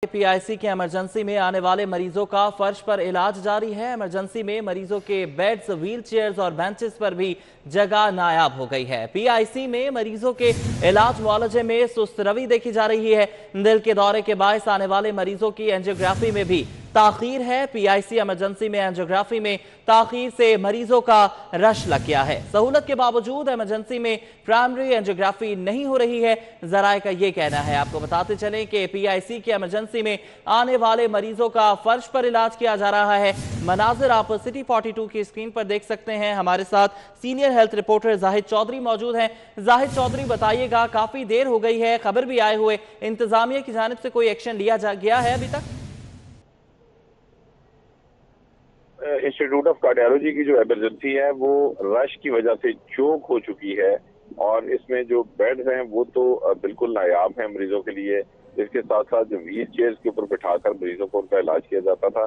PIC के emergency में आने वाले मरीजों का फर्श पर इलाज जारी है। इमरजेंसी में मरीजों के बेड्स, व्हील चेयर्स और बेंचेस पर भी जगह नायाब हो गई है। पीआईसी में मरीजों के इलाज मुआवजे में सुस्त रवि देखी जा रही है। दिल के दौरे के बायस आने वाले मरीजों की एंजियोग्राफी में भी ताखीर है। पीआईसी इमरजेंसी में एंजियोग्राफी में ताखीर से मरीजों का रश लग गया है। सहूलत के बावजूद इमरजेंसी में प्राइमरी एंजियोग्राफी नहीं हो रही है, जराये का ये कहना है। आपको बताते चलें कि पीआईसी के इमरजेंसी में आने वाले मरीजों का फर्श पर इलाज किया जा रहा है। मनाजिर आप सिटी 42 की स्क्रीन पर देख सकते हैं। हमारे साथ senior health reporter Zahid Chaudhry मौजूद हैं। जाहिद चौधरी, बताइएगा, काफी देर हो गई है खबर भी आए हुए, इंतजामिया की जानिब से कोई एक्शन लिया गया है अभी तक? इंस्टीट्यूट ऑफ कार्डियोलॉजी की जो इमरजेंसी है वो रश की वजह से चोक हो चुकी है और इसमें जो बेड्स हैं वो तो बिल्कुल नायाब हैं मरीजों के लिए। इसके साथ साथ जो व्हील चेयर्स के ऊपर बिठाकर मरीजों को उनका इलाज किया जाता था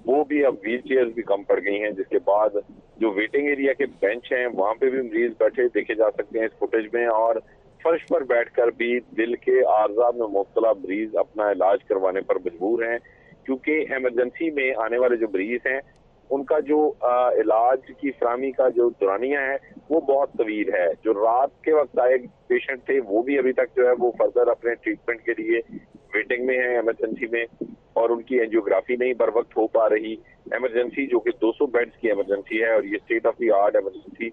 वो भी अब व्हील चेयर्स भी कम पड़ गई हैं, जिसके बाद जो वेटिंग एरिया के बेंच हैं वहां पे भी मरीज बैठे देखे जा सकते हैं इस फुटेज में। और फर्श पर बैठकर भी दिल के आर्जा में मुब्तला मरीज अपना इलाज करवाने पर मजबूर हैं, क्योंकि इमरजेंसी में आने वाले जो मरीज हैं उनका जो इलाज की फराहमी का जो दौरानिया है वो बहुत तवील है। जो रात के वक्त आए पेशेंट थे वो भी अभी तक जो है वो फर्दर अपने ट्रीटमेंट के लिए वेटिंग में है इमरजेंसी में, और उनकी एंजियोग्राफी नहीं बर वक्त हो पा रही। इमरजेंसी जो कि 200 बेड्स की इमरजेंसी है और ये state of the art emergency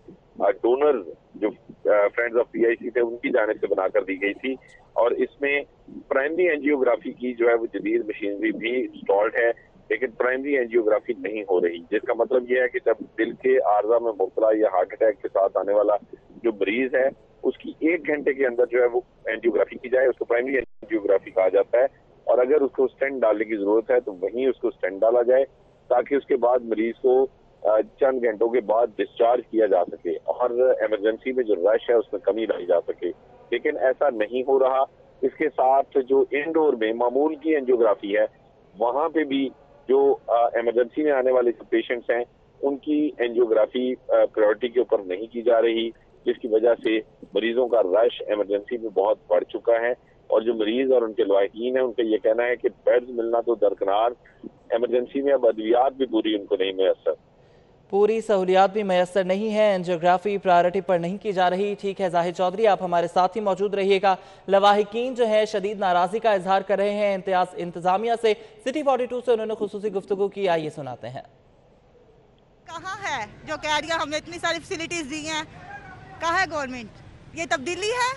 donor जो फ्रेंड्स ऑफ पीआईसी थे उनकी जानिब से बनाकर दी गई थी, और इसमें प्राइमरी एंजियोग्राफी की जो है वो जदीद मशीनरी भी इंस्टॉल्ड है, लेकिन प्राइमरी एंजियोग्राफी नहीं हो रही। जिसका मतलब यह है कि जब दिल के आर्जा में मुब्तला या हार्ट अटैक के साथ आने वाला जो मरीज है उसकी 1 घंटे के अंदर जो है वो एंजियोग्राफी की जाए, उसको प्राइमरी एंजियोग्राफी कहा जाता है। और अगर उसको स्टेंट डालने की जरूरत है तो वहीं उसको स्टेंट डाला जाए ताकि उसके बाद मरीज को चंद घंटों के बाद डिस्चार्ज किया जा सके और इमरजेंसी में जो रश है उसमें कमी लाई जा सके, लेकिन ऐसा नहीं हो रहा। इसके साथ जो इंडोर में मामूल की एंजियोग्राफी है वहां पे भी जो इमरजेंसी में आने वाले जो पेशेंट्स हैं उनकी एंजियोग्राफी प्रायोरिटी के ऊपर नहीं की जा रही, जिसकी वजह से मरीजों का रश इमरजेंसी में बहुत बढ़ चुका है। और जो मरीज और उनके लवाहिकीन हैं उनका ये कहना है कि बेड्स मिलना तो दरकिनार, इमरजेंसी में अब अद्वियात भी पूरी उनको नहीं मैसर, पूरी सहूलियात भी मैसर नहीं है, एंजियोग्राफी प्रायोरिटी पर नहीं की जा रही। ठीक है जाहिद चौधरी, आप हमारे साथ ही मौजूद रहिएगा। लवाहिकीन जो है शदीद नाराजगी का इजहार कर रहे हैं इंतजामिया से। सिटी 42 से उन्होंने खुसूसी गुफ्तगू की, आइए सुनाते हैं। कहाँ है जो कह रही है हमने इतनी सारी फैसिलिटीज दी हैं, कहाँ है गवर्नमेंट? ये तब्दीली है,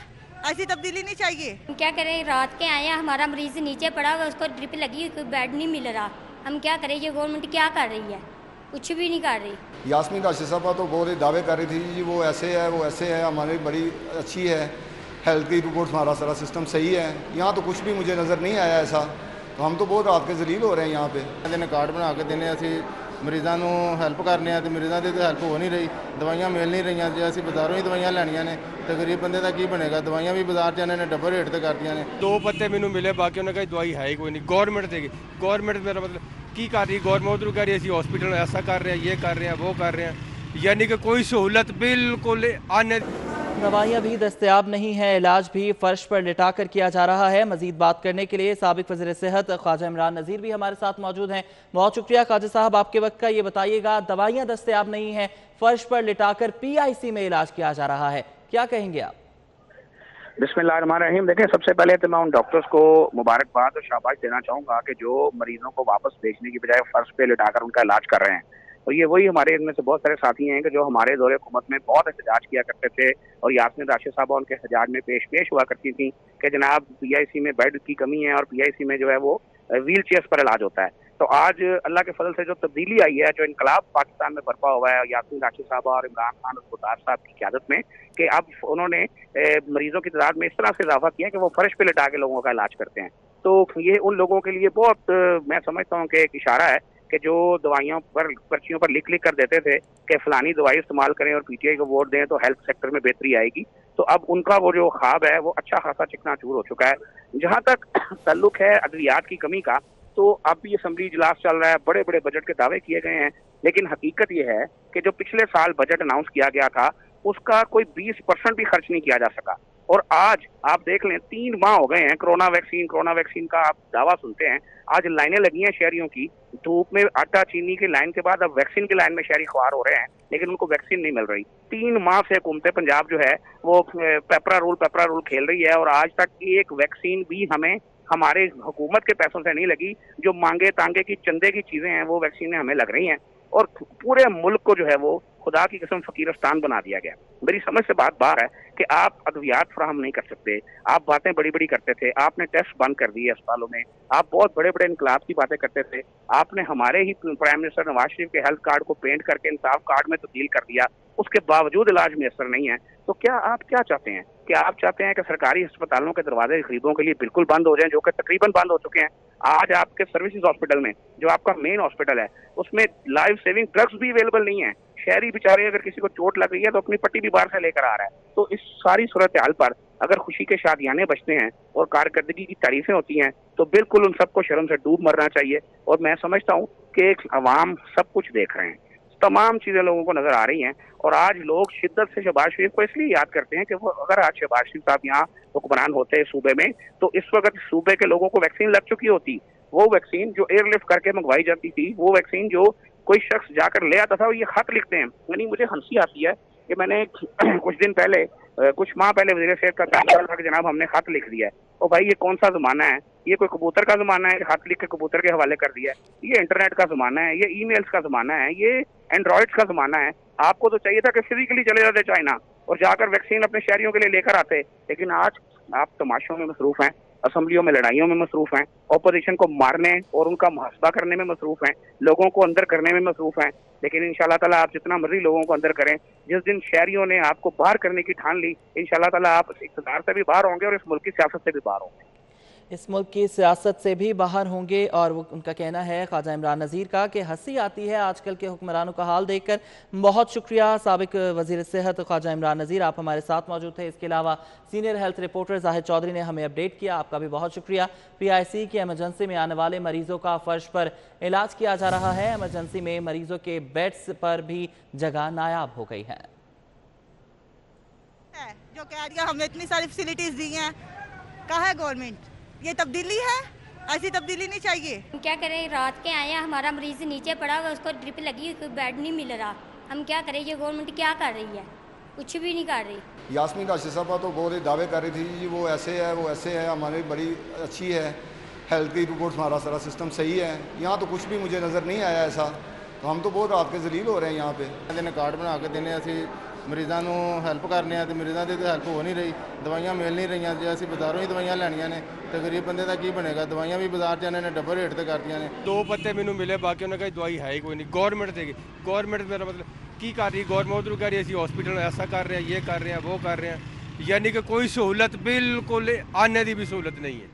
ऐसी तब्दीली नहीं चाहिए। क्या करें, रात के आए हैं, हमारा मरीज नीचे पड़ा हुआ, उसको ड्रिप लगी, कोई बेड नहीं मिल रहा। हम क्या करें? ये गवर्नमेंट क्या कर रही है? कुछ भी नहीं कर रही। यास्मीन राशिद साहबा तो बहुत दावे कर रही थी जी वो ऐसे है वो ऐसे है, हमारी बड़ी अच्छी है हेल्थ की रिपोर्ट, हमारा सारा सिस्टम सही है। यहाँ तो कुछ भी मुझे नज़र नहीं आया ऐसा, तो हम तो बहुत रात के जलील हो रहे हैं यहाँ पे। ने कार्ड बना के देने असी मरीजों को हैल्प करने तो मरीजों की तो हैल्प हो नहीं रही, दवाइयाँ मिल नहीं रही। जो असी बाजारों ही दवाइयाँ लैनिया ने तो गरीब बंदे का की बनेगा? दवाइयाँ भी बाजार जाने ने डबल रेट से कर दिया ने। 2 पत्ते मैनू मिले, बाकी उन्होंने कहा दवाई है ही कोई नहीं। गवर्नमेंट देगी, गवर्नमेंट मेरा मतलब की कर रही, गवर्नमेंट उधर कह रही है हॉस्पिटल ऐसा कर रहे हैं, ये कर रहे हैं, वो कर रहे हैं, यानी कि कोई सहूलत बिल्कुल आने। दवाइयाँ भी दस्तयाब नहीं है, इलाज भी फर्श पर लिटा कर किया जा रहा है। मजीद बात करने के लिए साबिक वज़ीर सेहत ख्वाजा इमरान नज़ीर भी हमारे साथ मौजूद हैं। बहुत शुक्रिया ख्वाजा साहब आपके वक्त का। ये बताइएगा, दवाइयाँ दस्तयाब नहीं है, फर्श पर लिटाकर पीआईसी में इलाज किया जा रहा है, क्या कहेंगे आप? बिस्मिल्लाहिर्रहमानिर्रहीम। देखें, सबसे पहले तो मैं उन डॉक्टर्स को मुबारकबाद और शाबाश देना चाहूँगा कि जो मरीजों को वापस भेजने की बजाय फर्श पे लिटाकर उनका इलाज कर रहे हैं। और ये वही हमारे इनमें से बहुत सारे साथी हैं कि जो हमारे दौरे हुकूमत में बहुत एहतजाज किया करते थे और यास्मीन राशिद साहबा उनके एहतजाज में पेश हुआ करती थी कि जनाब पीआईसी में बेड की कमी है और पीआईसी में जो है वो व्हील चेयर्स पर इलाज होता है। तो आज अल्लाह के फजल से जो तब्दीली आई है, जो इनकलाब पाकिस्तान में बरपा हुआ है यास्मीन राशिद साहबा और इमरान खान और खुदार साहब की क़यादत में, कि अब उन्होंने मरीजों की तादाद में इस तरह से इजाफा किया कि वो फर्श पे लिटा के लोगों का इलाज करते हैं। तो ये उन लोगों के लिए बहुत मैं समझता हूँ कि एक इशारा है कि जो दवाइयों पर पर्चियों पर लिख कर देते थे कि फलानी दवाई इस्तेमाल करें और पीटीआई को वोट दें तो हेल्थ सेक्टर में बेहतरी आएगी, तो अब उनका वो जो ख्वाब है वो अच्छा खासा चिकनाचूर हो चुका है। जहाँ तक ताल्लुक है अद्वियात की कमी का, तो अब भी असम्बली इजलास चल रहा है, बड़े बड़े बजट के दावे किए गए हैं, लेकिन हकीकत ये है कि जो पिछले साल बजट अनाउंस किया गया था उसका कोई 20% भी खर्च नहीं किया जा सका। और आज आप देख लें 3 माह हो गए हैं कोरोना वैक्सीन का आप दावा सुनते हैं। आज लाइनें लगी हैं शहरियों की, धूप में आटा चीनी की लाइन के बाद अब वैक्सीन की लाइन में शहरी ख्वार हो रहे हैं, लेकिन उनको वैक्सीन नहीं मिल रही। 3 माह से हुकूमत पंजाब जो है वो पेपरा रूल खेल रही है और आज तक एक वैक्सीन भी हमें हमारे हुकूमत के पैसों से नहीं लगी। जो मांगे तांगे की चंदे की चीजें हैं वो वैक्सीनें हमें लग रही हैं और पूरे मुल्क को जो है वो खुदा की कसम फकीरिस्तान बना दिया गया। मेरी समझ से बात बाहर है कि आप अद्वियात फराहम नहीं कर सकते, आप बातें बड़ी बड़ी करते थे, आपने टेस्ट बंद कर दिए अस्पतालों में, आप बहुत बड़े बड़े इनकलाब की बातें करते थे, आपने हमारे ही प्राइम मिनिस्टर नवाज शरीफ के हेल्थ कार्ड को पेंट करके इंसाफ कार्ड में तब्दील कर दिया, उसके बावजूद इलाज मैसर नहीं है। तो क्या आप क्या चाहते हैं? क्या आप चाहते हैं कि सरकारी अस्पतालों के दरवाजे गरीबों के लिए बिल्कुल बंद हो जाएं, जो कि तकरीबन बंद हो चुके हैं? आज आपके सर्विसेज हॉस्पिटल में, जो आपका मेन हॉस्पिटल है, उसमें लाइफ सेविंग ड्रग्स भी अवेलेबल नहीं है। शहरी बेचारे अगर किसी को चोट लग रही है तो अपनी पट्टी भी बाहर से लेकर आ रहा है। तो इस सारी सूरत हाल पर अगर खुशी के शादियाने बचते हैं और कारकर्दगी की तारीफें होती हैं तो बिल्कुल उन सबको शर्म से डूब मरना चाहिए। और मैं समझता हूँ कि अवाम सब कुछ देख रहे हैं, तमाम चीजें लोगों को नजर आ रही हैं और आज लोग शिद्दत से शहबाज शरीफ को इसलिए याद करते हैं कि वो अगर आज शहबाज शरीफ साहब यहाँ हुक्मरान होते सूबे में तो इस वक्त सूबे के लोगों को वैक्सीन लग चुकी होती। वो वैक्सीन जो एयरलिफ्ट करके मंगवाई जाती थी, वो वैक्सीन जो कोई शख्स जाकर ले आता था, वो ये खत लिखते हैं। यानी मुझे हंसी आती है कि मैंने कुछ माह पहले वज़ीर सेहत का काम था कि जनाब हमने खत लिख दिया है। और भाई ये कौन सा जमाना है? ये कोई कबूतर का जमाना है, खत लिख के कबूतर के हवाले कर दिया है? ये इंटरनेट का जमाना है, ये ईमेल्स का जमाना है, ये एंड्रॉइड्स का जमाना है। आपको तो चाहिए था कि फिजिकली चले जाते चाइना और जाकर वैक्सीन अपने शहरियों के लिए लेकर आते, लेकिन आज आप तमाशों में मसरूफ हैं, असम्बलियों में लड़ाइयों में मसरूफ हैं, ऑपोजिशन को मारने और उनका मुहासबा करने में मसरूफ हैं, लोगों को अंदर करने में मसरूफ हैं। लेकिन इंशाल्लाह ताला आप जितना मर्जी लोगों को अंदर करें, जिस दिन शहरियों ने आपको बाहर करने की ठान ली, इंशाल्लाह ताला आप इक़्तिदार से भी बाहर होंगे और इस मुल्क की सियासत से भी बाहर होंगे। इस मुल्क की सियासत से भी बाहर होंगे। और वो उनका कहना है ख्वाजा इमरान नज़ीर का कि हंसी आती है आजकल के हुक्मरानों का हाल देखकर। बहुत शुक्रिया साबिक वज़ीर सेहत ख्वाजा इमरान नज़ीर, आप हमारे साथ मौजूद थे। इसके अलावा senior health reporter Zahid Chaudhry ने हमें अपडेट किया, आपका भी बहुत शुक्रिया। PIC की एमरजेंसी में आने वाले मरीजों का फर्श पर इलाज किया जा रहा है। एमरजेंसी में मरीजों के बेड्स पर भी जगह नायाब हो गई है। जो कह रही है हमने इतनी सारी फैसिलिटीज दी हैं, कहाँ है गवर्नमेंट? ये तब्दीली है? ऐसी तब्दीली नहीं चाहिए। हम क्या करें, रात के आए हैं, हमारा मरीज नीचे पड़ा हुआ, उसको ड्रिप लगी, कोई बेड नहीं मिल रहा। हम क्या करें? ये गवर्नमेंट क्या कर रही है? कुछ भी नहीं कर रही। यास्मीन राशिद साहबा तो बहुत दावे कर रही थी जी वो ऐसे है वो ऐसे है, हमारी बड़ी अच्छी है हेल्थ की रिपोर्ट, हमारा सारा सिस्टम सही है। यहाँ तो कुछ भी मुझे नज़र नहीं आया ऐसा, तो हम तो बहुत रात के जलील हो रहे हैं। यहाँ पे कार्ड बना के देने असी ਮਰੀਜ਼ਾਂ ਨੂੰ ਹੈਲਪ ਕਰਨੇ ਆ ਤੇ ਮਰੀਜ਼ਾਂ ਦੀ ਤਾਂ ਹੈਲਪ ਹੋ ਨਹੀਂ ਰਹੀ, ਦਵਾਈਆਂ ਮਿਲ ਨਹੀਂ ਰਹੀਆਂ। ਜੇ ਅਸੀਂ ਬਾਜ਼ਾਰੋਂ ਹੀ ਦਵਾਈਆਂ ਲੈਣੀਆਂ ਨੇ ਤੇ ਗਰੀਬ ਬੰਦੇ ਦਾ ਕੀ ਬਣੇਗਾ? ਦਵਾਈਆਂ ਵੀ ਬਾਜ਼ਾਰ 'ਚ ਇਹਨਾਂ ਨੇ ਡਬਲ ਰੇਟ ਤੇ ਕਰਤੀਆਂ ਨੇ। 2 ਪੱਤੇ ਮੈਨੂੰ ਮਿਲੇ, ਬਾਕੀ ਉਹਨਾਂ ਕਹੀ ਦਵਾਈ ਹੈ ਹੀ ਕੋਈ ਨਹੀਂ। ਗਵਰਨਮੈਂਟ ਦੇਗੀ, ਗਵਰਨਮੈਂਟ ਮੇਰਾ ਮਤਲਬ ਕੀ ਕਰ ਰਹੀ? ਗਵਰਨਮੈਂਟ ਉਧਰੋਂ ਕਹਿ ਰਹੀ ਅਸੀਂ ਹਸਪੀਟਲ ਐਸਾ ਕਰ ਰਹੇ ਹਾਂ, ਇਹ ਕਰ ਰਹੇ ਹਾਂ, ਉਹ ਕਰ ਰਹੇ हैं, यानी कि कोई सहूलत बिल्कुल आने की भी सहूलत नहीं है।